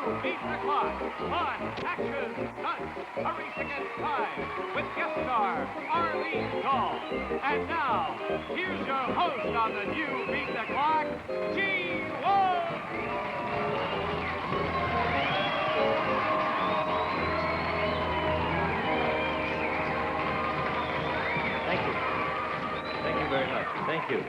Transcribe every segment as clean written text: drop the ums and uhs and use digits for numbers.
new Beat the Clock. Fun, action, stunts, a race against time with guest star Arlene Dahl. And now, here's your host on the new Beat the Clock, Gene Wolfe. Thank you. Thank you very much. Thank you.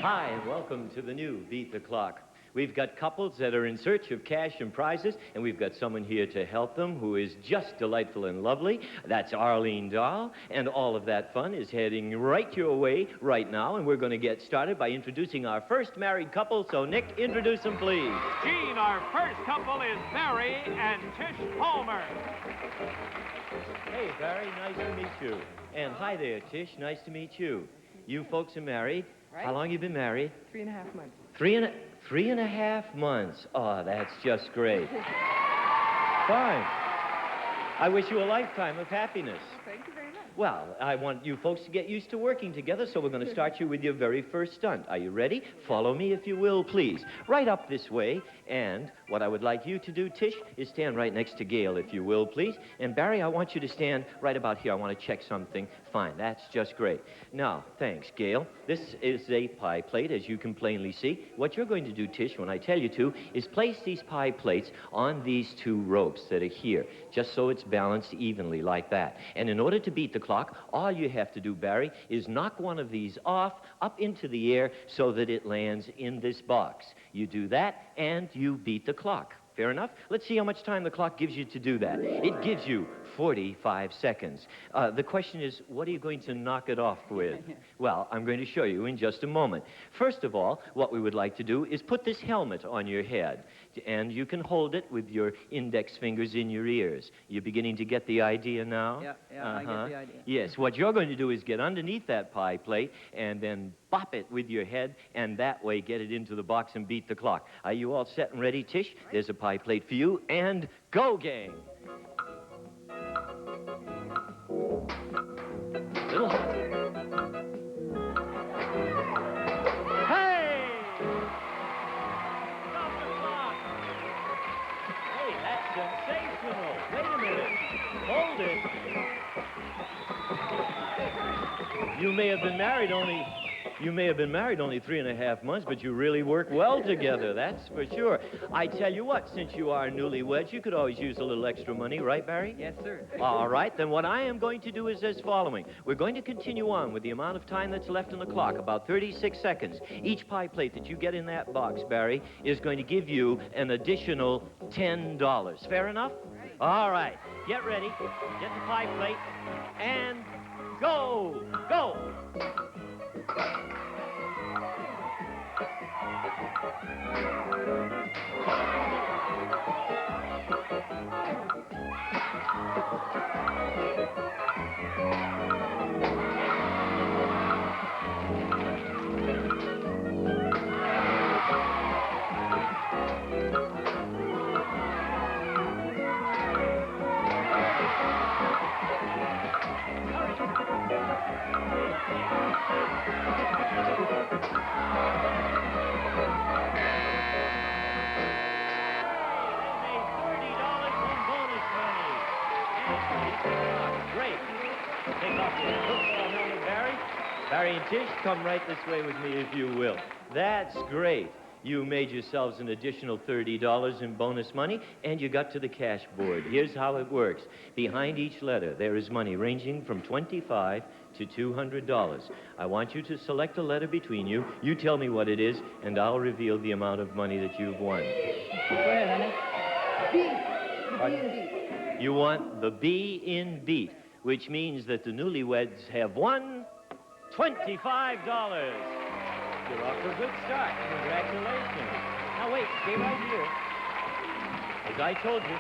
Hi, and welcome to the new Beat the Clock. We've got couples that are in search of cash and prizes, and we've got someone here to help them who is just delightful and lovely. That's Arlene Dahl, and all of that fun is heading right your way right now, and we're going to get started by introducing our first married couple. So, Nick, introduce them, please. Gene, our first couple is Barry and Tish Palmer. Hey, Barry, nice to meet you. And hi there, Tish, nice to meet you. You folks are married. Right. How long you been married? 3.5 months. Three and a half months. Oh, that's just great. Fine. I wish you a lifetime of happiness. Thank you very much. Well, I want you folks to get used to working together, so we're going to start you with your very first stunt. Are you ready? Follow me, if you will, please. Right up this way. And what I would like you to do, Tish, is stand right next to Gail, if you will, please. And Barry, I want you to stand right about here. I want to check something. Fine, that's just great. Now, thanks, Gail. This is a pie plate, as you can plainly see. What you're going to do, Tish, when I tell you to, is place these pie plates on these two ropes that are here, just so it's balanced evenly like that. And in order to beat the clock, all you have to do, Barry, is knock one of these off up into the air so that it lands in this box. You do that, and you beat the clock. Fair enough? Let's see how much time the clock gives you to do that. It gives you 45 seconds. The question is, what are you going to knock it off with? Well, I'm going to show you in just a moment. First of all, what we would like to do is put this helmet on your head, and you can hold it with your index fingers in your ears. You're beginning to get the idea now? Yeah, I get the idea. Yes, what you're going to do is get underneath that pie plate and then bop it with your head, and that way get it into the box and beat the clock. Are you all set and ready, Tish? There's a pie plate for you, and go, gang! Little hot. Hey! Stop the clock! Hey, that's sensational! Wait a minute. Hold it. You may have been married only 3.5 months, but you really work well together, that's for sure. I tell you what, since you are newlyweds, you could always use a little extra money, right, Barry? Yes, sir. All right, then what I am going to do is as following. We're going to continue on with the amount of time that's left on the clock, about 36 seconds. Each pie plate that you get in that box, Barry, is going to give you an additional $10. Fair enough? Right. All right, get ready, get the pie plate, and go! Go! Great. Take off your football helmet, Barry. Barry and Tish, come right this way with me, if you will. That's great. You made yourselves an additional $30 in bonus money, and you got to the cash board. Here's how it works. Behind each letter, there is money ranging from $25 to $200. I want you to select a letter between you. You tell me what it is, and I'll reveal the amount of money that you've won. Go ahead, honey. B. You want the B in beat, which means that the newlyweds have won $25. You're off to a good start. Congratulations. Now, wait, stay right here. As I told you,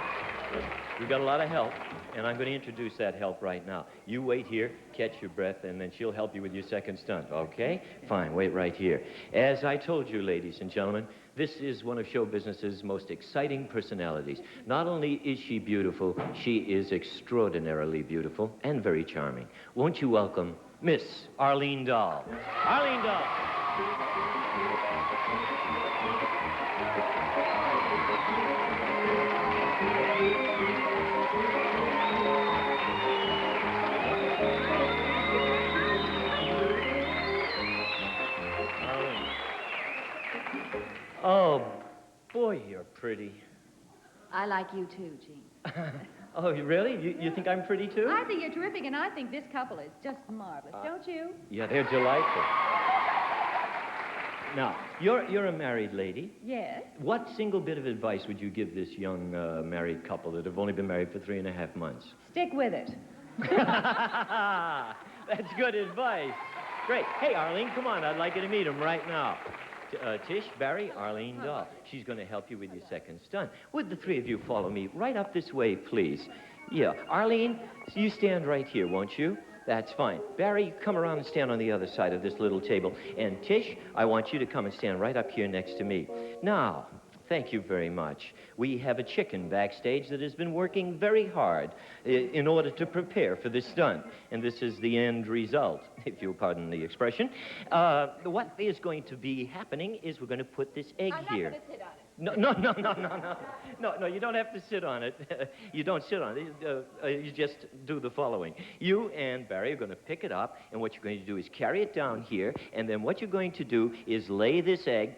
we've got a lot of help, and I'm going to introduce that help right now. You wait here, catch your breath, and then she'll help you with your second stunt, okay? Fine, wait right here. As I told you, ladies and gentlemen, this is one of show business's most exciting personalities. Not only is she beautiful, she is extraordinarily beautiful and very charming. Won't you welcome Miss Arlene Dahl. Arlene Dahl. Oh, boy, you're pretty. I like you too, Gene. Oh, really? You think I'm pretty, too? I think you're terrific, and I think this couple is just marvelous, don't you? Yeah, they're delightful. Now, you're a married lady. Yes. What single bit of advice would you give this young married couple that have only been married for 3.5 months? Stick with it. That's good advice. Great. Hey, Arlene, come on. I'd like you to meet him right now. Tish, Barry, Arlene Dahl. She's going to help you with your second stunt. Would the three of you follow me right up this way, please? Yeah. Arlene, you stand right here, won't you? That's fine. Barry, come around and stand on the other side of this little table. And Tish, I want you to come and stand right up here next to me. Now, thank you very much. We have a chicken backstage that has been working very hard in order to prepare for this stunt. And this is the end result, if you'll pardon the expression. What is going to be happening is we're going to put this egg here. I'm not going to sit on it. No, you don't have to sit on it. You don't sit on it. You just do the following. You and Barry are going to pick it up, and what you're going to do is carry it down here, and then what you're going to do is lay this egg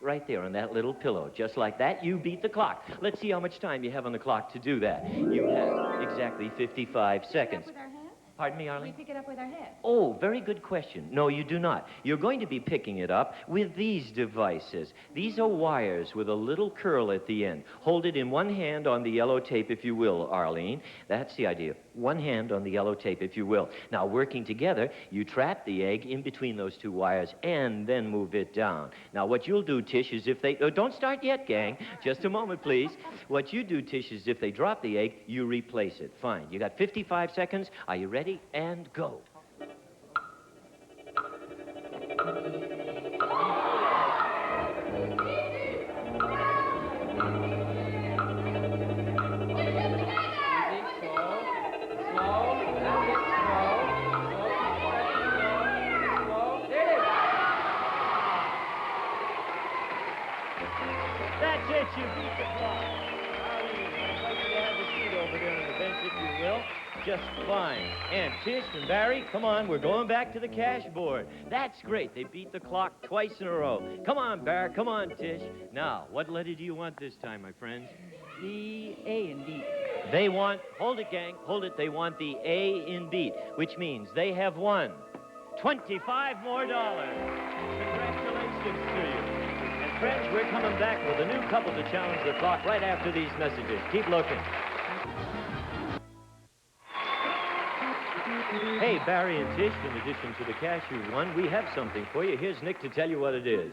right there on that little pillow. Just like that, you beat the clock. Let's see how much time you have on the clock to do that. You have exactly 55 seconds. With our hands? Pardon me, Arlene? We pick it up with our heads. Oh, very good question. No, you do not. You're going to be picking it up with these devices. These are wires with a little curl at the end. Hold it in one hand on the yellow tape, if you will, Arlene. That's the idea. One hand on the yellow tape, if you will. Now, working together, you trap the egg in between those two wires and then move it down. Now, what you'll do, Tish, is if they... don't start yet, gang. Just a moment, please. What you do, Tish, is if they drop the egg, you replace it. Fine. You got 55 seconds. Are you ready? And go. That's it, you beat the clock. Arlene, I'd like you to have a seat over there on the bench, if you will. Just fine. And Tish and Barry, come on, we're going back to the cash board. That's great. They beat the clock twice in a row. Come on, Barry. Come on, Tish. Now, what letter do you want this time, my friends? The A and B. They want, hold it, gang, hold it. They want the A in beat, which means they have won $25 more. Congratulations to you. And friends, we're coming back with a new couple to challenge the clock right after these messages. Keep looking. Hey, Barry and Tish, in addition to the cash you won, we have something for you. Here's Nick to tell you what it is.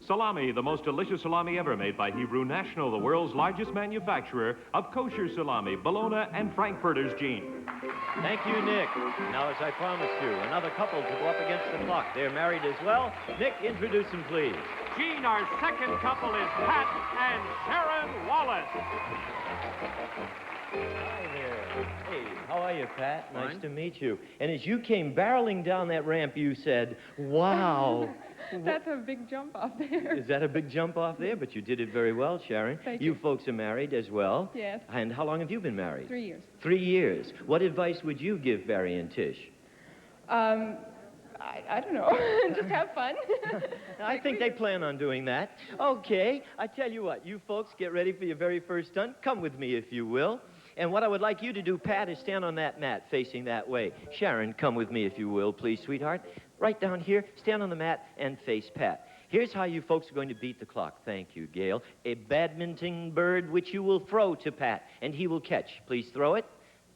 Salami, the most delicious salami ever made by Hebrew National, the world's largest manufacturer of kosher salami, bologna, and Frankfurter's Gene. Thank you, Nick. Now, as I promised you, another couple to go up against the clock. They're married as well. Nick, introduce them, please. Gene, our second couple is Pat and Sharon Wallace. Hi there. Hey, how are you, Pat? Nice Fine. to meet you. And as you came barreling down that ramp, you said, wow. That's a big jump off there. Is that a big jump off there? But you did it very well, Sharon. Thank You you. folks are married as well. Yes. And how long have you been married? 3 years. 3 years. What advice would you give Barry and Tish? I don't know. Just have fun. I think they plan on doing that. Okay, I tell you what, you folks get ready for your very first stunt. Come with me, if you will. And what I would like you to do, Pat, is stand on that mat facing that way. Sharon, come with me, if you will, please, sweetheart. Right down here, stand on the mat and face Pat. Here's how you folks are going to beat the clock. Thank you, Gail. A badminton bird which you will throw to Pat, and he will catch. Please throw it.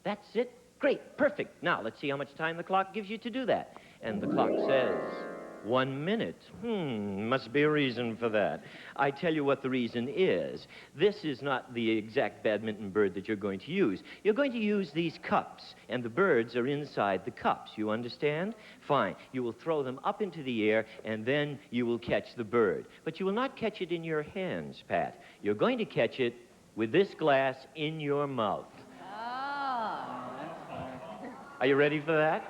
That's it. Great, perfect. Now, let's see how much time the clock gives you to do that. And the clock says 1 minute. Must be a reason for that. I tell you what the reason is. This is not the exact badminton bird that you're going to use. You're going to use these cups, and the birds are inside the cups. You understand? Fine. You will throw them up into the air, and then you will catch the bird. But you will not catch it in your hands, Pat. You're going to catch it with this glass in your mouth. Oh. Are you ready for that?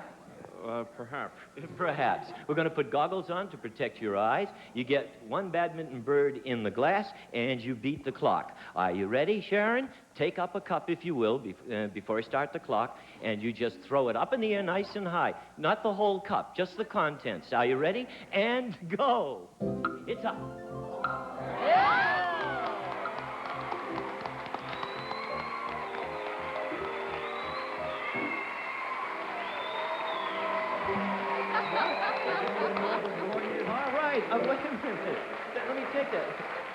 Perhaps. Perhaps. We're going to put goggles on to protect your eyes. You get one badminton bird in the glass, and you beat the clock. Are you ready, Sharon? Take up a cup, if you will, before I start the clock, and you just throw it up in the air nice and high. Not the whole cup, just the contents. Are you ready? And go. It's up. All right. Wait a minute. Let me take that.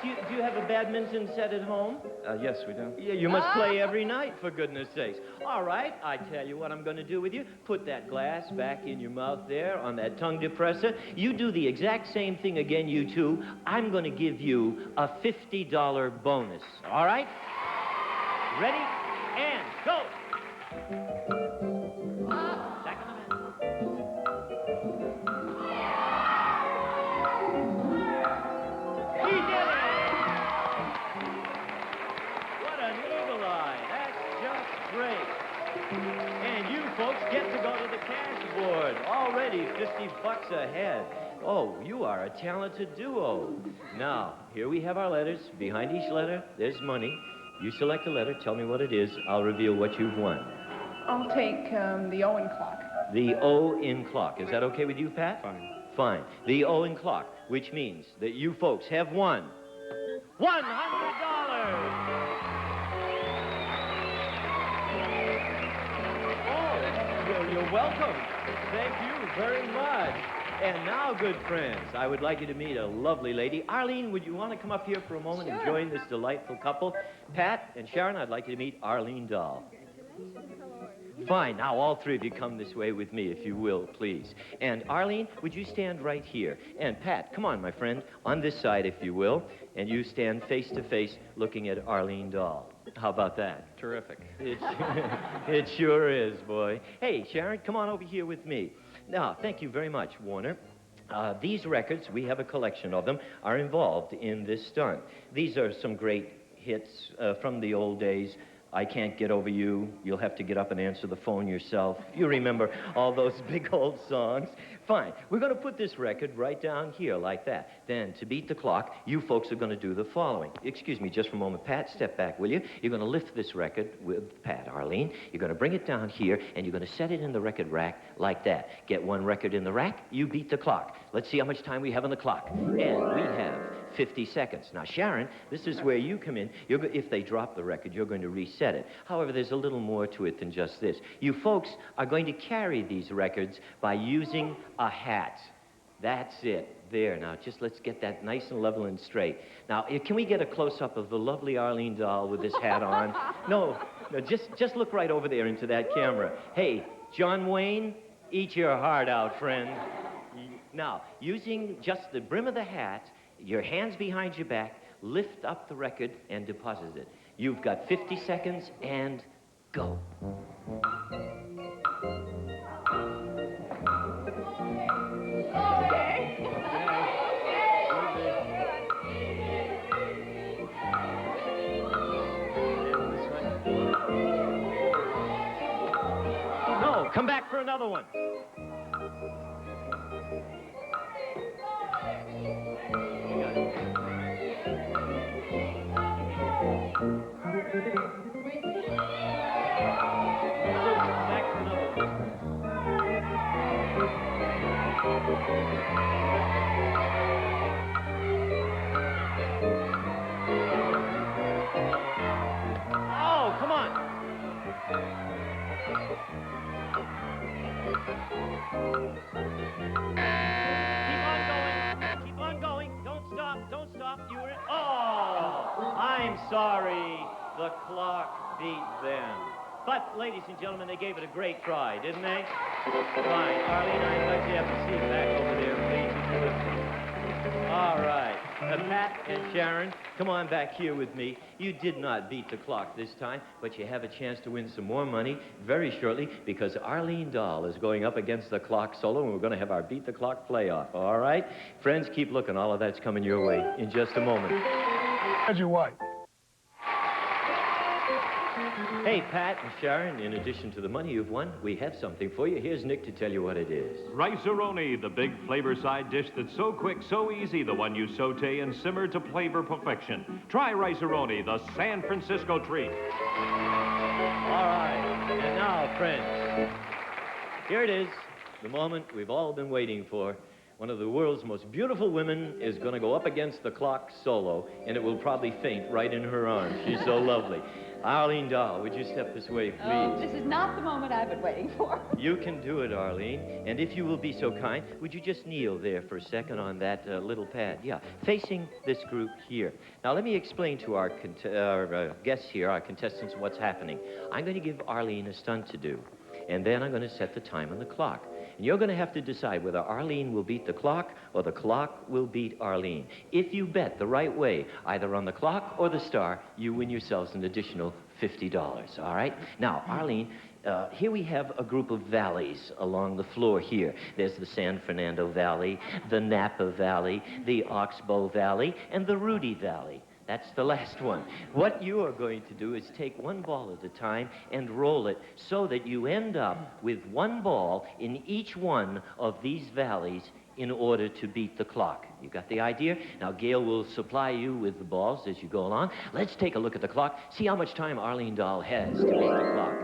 Do you have a badminton set at home? Yes, we do. Yeah, you must play every night, for goodness sakes. All right, I tell you what I'm going to do with you. Put that glass back in your mouth there on that tongue depressor. You do the exact same thing again, you two. I'm going to give you a $50 bonus. All right? Ready? And go! Back on the mat. He did it! What an eagle eye. That's just great. And you folks get to go to the cash board. Already $50 ahead. Oh, you are a talented duo. Now, here we have our letters. Behind each letter, there's money. You select a letter, tell me what it is. I'll reveal what you've won. I'll take the Owen clock. The O in clock. Is that okay with you, Pat? Fine. Fine. The O in clock, which means that you folks have won $100. Oh, you're welcome. Thank you very much. And now, good friends, I would like you to meet a lovely lady. Arlene, would you want to come up here for a moment and join this delightful couple? Pat and Sharon, I'd like you to meet Arlene Dahl. Fine. Now, all three of you come this way with me, if you will, please. And Arlene, would you stand right here? And Pat, come on, my friend, on this side, if you will. And you stand face to face looking at Arlene Dahl. How about that? Terrific. It sure is, boy. Hey, Sharon, come on over here with me. Now, thank you very much, Warner. These records, we have a collection of them, are involved in this stunt. These are some great hits from the old days. I Can't Get Over You. You'll have to get up and answer the phone yourself. You remember all those big old songs. Fine. We're going to put this record right down here like that. Then, to beat the clock, you folks are going to do the following. Excuse me just for a moment. Pat, step back, will you? You're going to lift this record with Pat, Arlene. You're going to bring it down here, and you're going to set it in the record rack like that. Get one record in the rack, you beat the clock. Let's see how much time we have on the clock. And we have 50 seconds. Now, Sharon, this is where you come in. If they drop the record, you're going to reset it. However, there's a little more to it than just this. You folks are going to carry these records by using a hat. That's it. There. Now, just let's get that nice and level and straight. Now, can we get a close-up of the lovely Arlene Dahl with this hat on? No, just look right over there into that camera. Hey, John Wayne, eat your heart out, friend. Now, using just the brim of the hat, your hands behind your back, lift up the record and deposit it. You've got 50 seconds and go. No, come back for another one. Oh, come on. Keep on going. Don't stop. You were... Oh, I'm sorry. The clock beat them. But, ladies and gentlemen, they gave it a great try, didn't they? Fine. Arlene, I invite you to have a seat back over there, please. All right. Pat and Sharon, come on back here with me. You did not beat the clock this time, but you have a chance to win some more money very shortly because Arlene Dahl is going up against the clock solo, and we're going to have our Beat the Clock playoff, all right? Friends, keep looking. All of that's coming your way in just a moment. How's your wife? Hey, Pat and Sharon, in addition to the money you've won, we have something for you. Here's Nick to tell you what it is. Rice-A-Roni, the big flavor side dish that's so quick, so easy, the one you saute and simmer to flavor perfection. Try Rice-A-Roni, the San Francisco treat. All right, and now, friends, here it is, the moment we've all been waiting for. One of the world's most beautiful women is going to go up against the clock solo, and it will probably faint right in her arms. She's so lovely. Arlene Dahl, would you step this way, please? Oh, this is not the moment I've been waiting for. You can do it, Arlene. And if you will be so kind, would you just kneel there for a second on that little pad? Yeah, facing this group here. Now, let me explain to our guests here, our contestants, what's happening. I'm going to give Arlene a stunt to do, and then I'm going to set the time on the clock. And you're going to have to decide whether Arlene will beat the clock or the clock will beat Arlene. If you bet the right way, either on the clock or the star, you win yourselves an additional $50, all right? Now, Arlene, here we have a group of valleys along the floor here. There's the San Fernando Valley, the Napa Valley, the Oxbow Valley, and the Rudy Valley. That's the last one. What you are going to do is take one ball at a time and roll it so that you end up with one ball in each one of these valleys in order to beat the clock. You got the idea? Now, Gail will supply you with the balls as you go along. Let's take a look at the clock, see how much time Arlene Dahl has to beat the clock.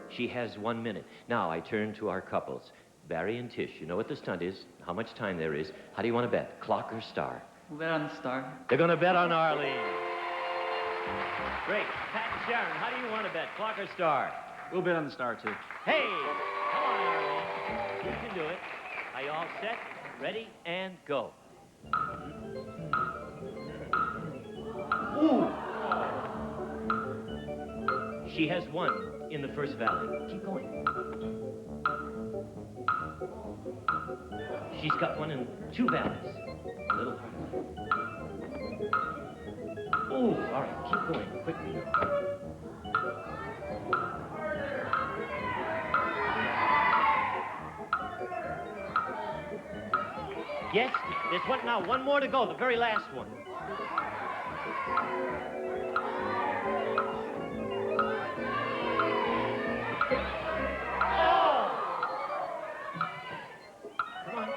She has 1 minute. Now, I turn to our couples. Barry and Tish, you know what the stunt is, how much time there is. How do you want to bet, clock or star? We'll bet on the star. They're going to bet on Arlene. Great. Pat and Sharon, how do you want to bet, clock or star? We'll bet on the star, too. Hey, come on, Arlene. You can do it. Are you all set? Ready? And go. Ooh. She has one in the first valley. Keep going. She's got one in 2 valleys. A little harder. Ooh, all right, keep going, quickly. Yes, there's one more to go, the very last one. Oh! Come on,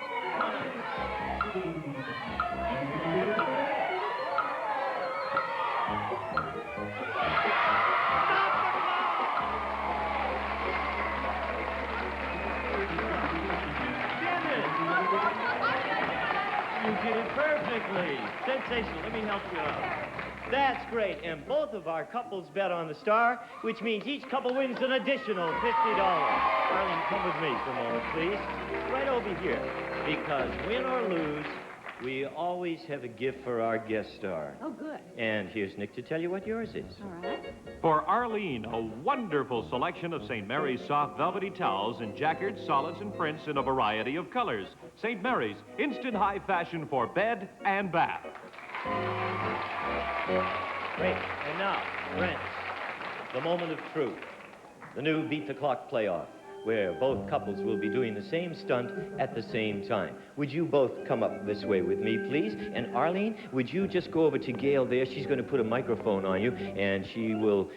You did it perfectly. Sensational. Let me help you out. That's great. And both of our couples bet on the star, which means each couple wins an additional $50. Arlene, come with me for a moment, please. Right over here. Because win or lose, we always have a gift for our guest star. Oh, good. And here's Nick to tell you what yours is. All right. For Arlene, a wonderful selection of St. Mary's soft velvety towels in jacquards, solids, and prints in a variety of colors. St. Mary's, instant high fashion for bed and bath. Great. And now, friends, the moment of truth. The new Beat the Clock playoff, where both couples will be doing the same stunt at the same time. Would you both come up this way with me, please? And Arlene, would you just go over to Gail there? She's going to put a microphone on you, and she will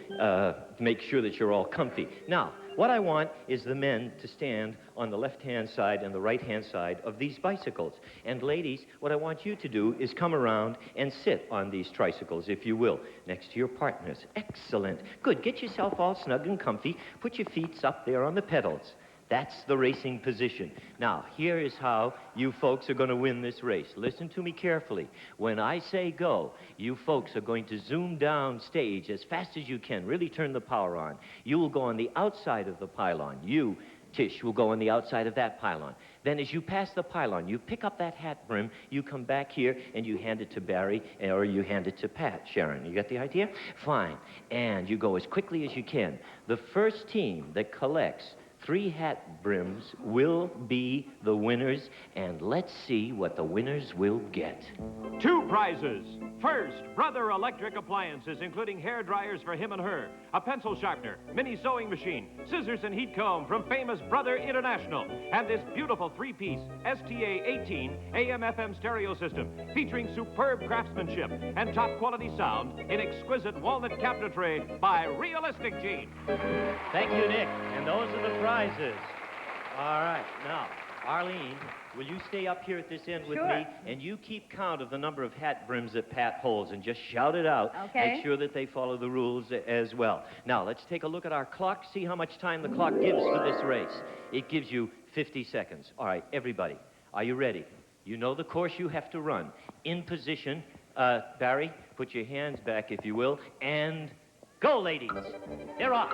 make sure that you're all comfy. Now, what I want is the men to stand on the left-hand side and the right-hand side of these bicycles. And ladies, what I want you to do is come around and sit on these tricycles, if you will, next to your partners. Excellent. Good. Get yourself all snug and comfy. Put your feet up there on the pedals. That's the racing position. Now, here is how you folks are going to win this race. Listen to me carefully. When I say go, you folks are going to zoom down stage as fast as you can. Really turn the power on. You will go on the outside of the pylon. You, Tish, will go on the outside of that pylon. Then as you pass the pylon, you pick up that hat brim, you come back here, and you hand it to Barry, or you hand it to Pat, Sharon. You got the idea? Fine. And you go as quickly as you can. The first team that collects 3 hat brims will be the winners, and let's see what the winners will get. 2 prizes. First, Brother Electric appliances, including hair dryers for him and her, a pencil sharpener, mini sewing machine, scissors and heat comb from famous Brother International, and this beautiful 3-piece STA-18 AM/FM stereo system featuring superb craftsmanship and top-quality sound in exquisite walnut cabinetry by Realistic Gene. Thank you, Nick. And those are the prizes. All right. Now, Arlene, will you stay up here at this end with Sure. me? And you keep count of the number of hat brims that Pat holds and just shout it out. Okay. Make sure that they follow the rules as well. Now, let's take a look at our clock, see how much time the clock gives for this race. It gives you 50 seconds. All right, everybody, are you ready? You know the course you have to run. In position, Barry, put your hands back, if you will, and go, ladies. They're off.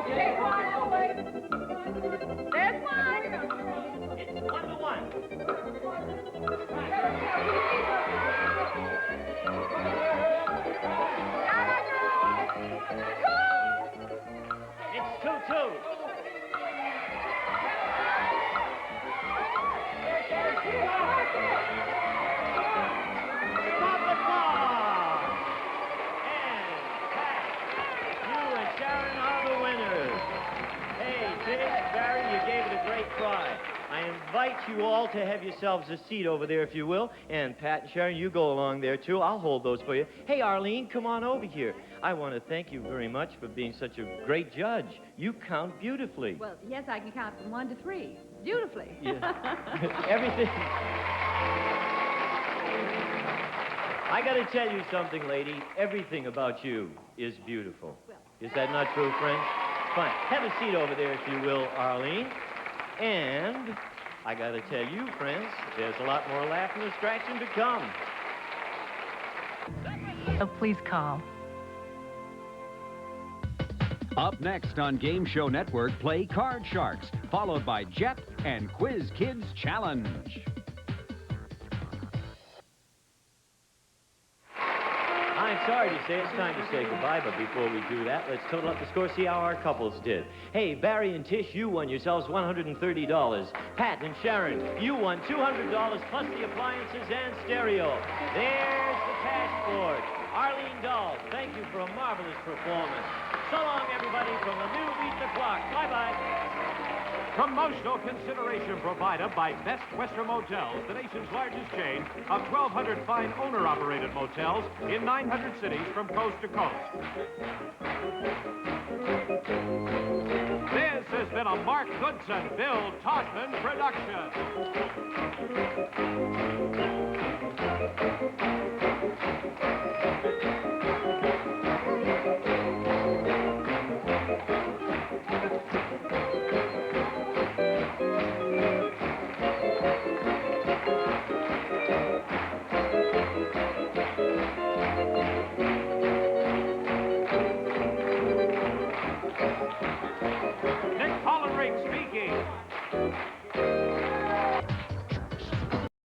Okay, there's one. It's 1-1. It's 2-2. Stop the clock! And Pat, you and Sharon are the winners. Hey, Tish, Barry, you gave it a great try. I invite you all to have yourselves a seat over there, if you will. And Pat and Sharon, you go along there, too. I'll hold those for you. Hey, Arlene, come on over here. I want to thank you very much for being such a great judge. You count beautifully. Well, yes, I can count from 1 to 3. Beautifully. Yeah. Everything. I got to tell you something, lady. Everything about you is beautiful. Well, Is that not true, friends? Fine. Have a seat over there, if you will, Arlene. And I got to tell you, friends, there's a lot more laughing and scratching to come. Oh, please call. Up next on Game Show Network, play Card Sharks, followed by Jet and Quiz Kids Challenge. I'm sorry to say it's time to say goodbye, but before we do that, let's total up the score, see how our couples did. Hey, Barry and Tish, you won yourselves $130. Pat and Sharon, you won $200 plus the appliances and stereo. There's the cash board. Arlene Dahl, thank you for a marvelous performance. So long, everybody, from the new Beat the Clock. Bye-bye. Promotional consideration provided by Best Western Motels, the nation's largest chain of 1,200 fine owner-operated motels in 900 cities from coast to coast. This has been a Mark Goodson-Todman production. Speaking.